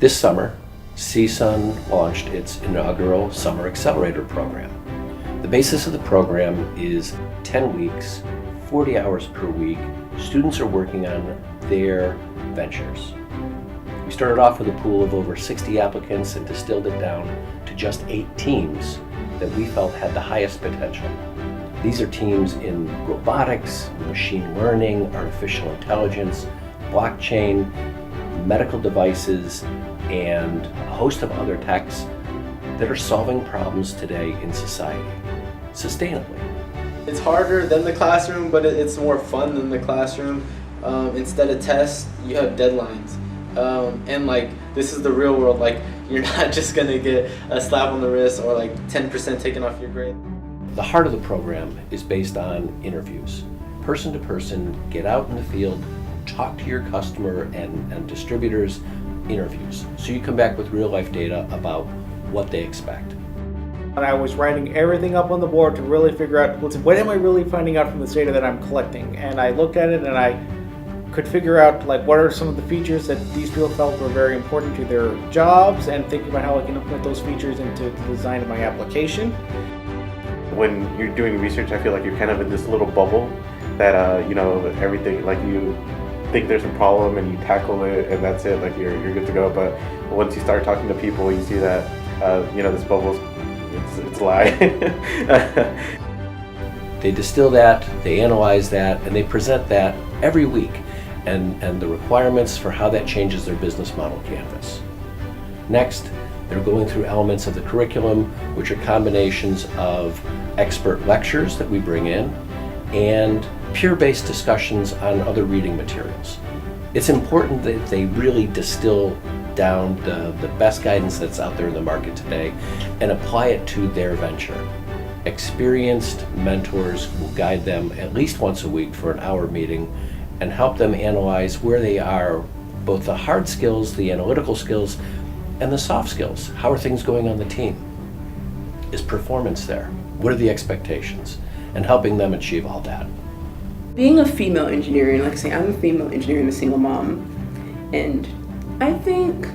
This summer, CSUN launched its inaugural Summer Accelerator program. The basis of the program is 10 weeks, 40 hours per week. Students are working on their ventures. We started off with a pool of over 60 applicants and distilled it down to just 8 teams that we felt had the highest potential. These are teams in robotics, machine learning, artificial intelligence, blockchain, medical devices, and a host of other techs that are solving problems today in society, sustainably. It's harder than the classroom, but it's more fun than the classroom. Instead of tests, you have deadlines. And like, this is the real world. Like, you're not just gonna get a slap on the wrist or like 10% taken off your grade. The heart of the program is based on interviews. Person to person, get out in the field, talk to your customer and distributors, interviews. So you come back with real life data about what they expect. And I was writing everything up on the board to really figure out what am I really finding out from this data that I'm collecting. And I looked at it and I could figure out like what are some of the features that these people felt were very important to their jobs, and thinking about how I can implement those features into the design of my application. When you're doing research, I feel like you're kind of in this little bubble that everything, like, you think there's a problem and you tackle it and that's it, like you're good to go. But once you start talking to people, you see that this bubble's it's a lie. They distill that, they analyze that, and they present that every week, and the requirements for how that changes their business model canvas. Next, they're going through elements of the curriculum, which are combinations of expert lectures that we bring in and peer-based discussions on other reading materials. It's important that they really distill down the best guidance that's out there in the market today and apply it to their venture. Experienced mentors will guide them at least once a week for an hour meeting and help them analyze where they are, both the hard skills, the analytical skills, and the soft skills. How are things going on the team? Is performance there? What are the expectations? And helping them achieve all that. Being a female engineer, and like I say, I'm a female engineer and a single mom, and I think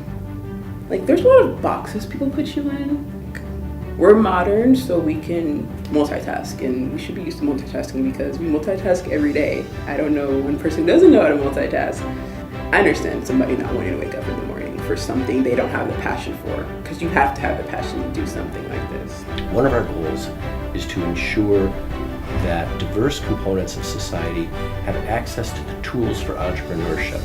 like there's a lot of boxes people put you in. We're modern, so we can multitask, and we should be used to multitasking because we multitask every day. I don't know one person who doesn't know how to multitask. I understand somebody not wanting to wake up in the morning for something they don't have the passion for, because you have to have the passion to do something like this. One of our goals is to ensure that diverse components of society have access to the tools for entrepreneurship,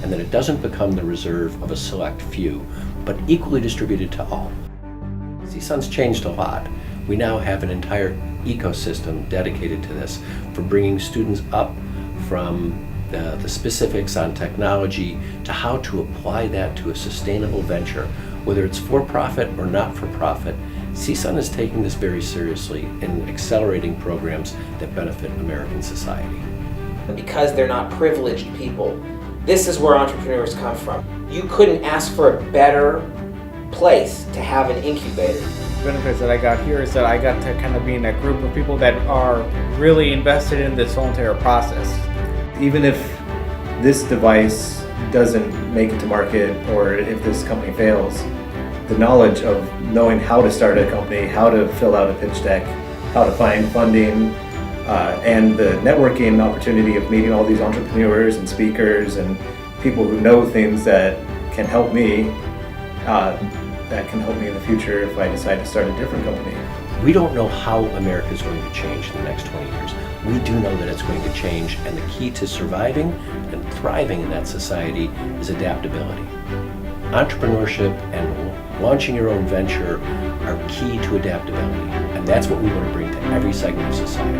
and that it doesn't become the reserve of a select few, but equally distributed to all. CSUN's changed a lot. We now have an entire ecosystem dedicated to this, for bringing students up from the specifics on technology to how to apply that to a sustainable venture, whether it's for-profit or not-for-profit. CSUN is taking this very seriously in accelerating programs that benefit American society. Because they're not privileged people, this is where entrepreneurs come from. You couldn't ask for a better place to have an incubator. The benefits that I got here is that I got to kind of be in a group of people that are really invested in this whole entire process. Even if this device doesn't make it to market, or if this company fails, the knowledge of knowing how to start a company, how to fill out a pitch deck, how to find funding, and the networking opportunity of meeting all these entrepreneurs and speakers and people who know things that can help me, in the future if I decide to start a different company. We don't know how America is going to change in the next 20 years. We do know that it's going to change, and the key to surviving and thriving in that society is adaptability. Entrepreneurship and launching your own venture are key to adaptability, and that's what we want to bring to every segment of society.